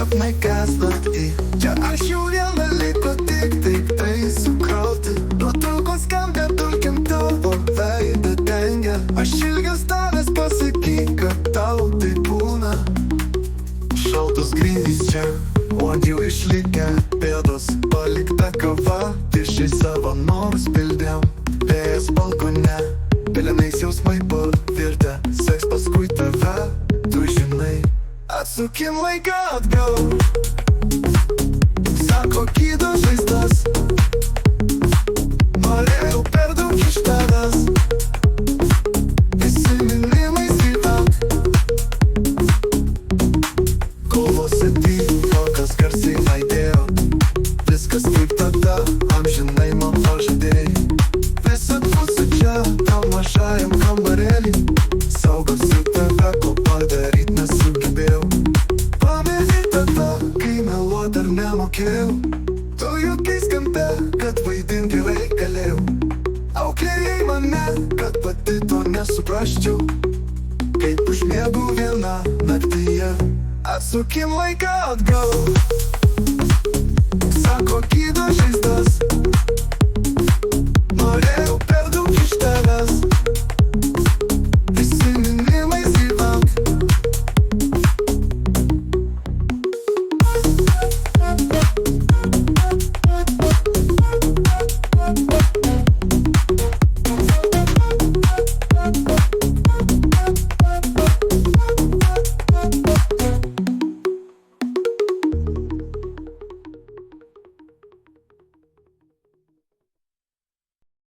sapnai gąsdina čia aš jau vieną liko tik tai sukrauti. Nuotraukos skambia dulkim tavo veidą dengia. Aš ilgis tavęs pasakyk, kad tau tai būna. Šaltos grindys čia, o ant jų išlikę pėdos. Palikta kava, tirščiai savo norus pildėm. Vėjas balkone, pelenais jausmai pavirtę. Seks paskui tave, tu žinai. Atsukim laiką atgal, sako gydo žaizdas. Norėjau per daug iš tavęs, įsiminimais rytam. Kovose tyko, kas garsiai aidėjo. Viskas kaip tada, amžinai man pažadėjai. Visad būsiu čia, tau mažajam kambarėlį. Saugosiu tave, ko padaryt nesugebėjau. Pameni tada, kai meluot dar nemokėjau. Tu juokais kampe, kad vaidint gerai galėjau. Auklėjai mane, kad pati to nesuprasčiau. Kaip užmiegu vieną naktyje, atsukim laiką atgal. Sako gydo žaizdas,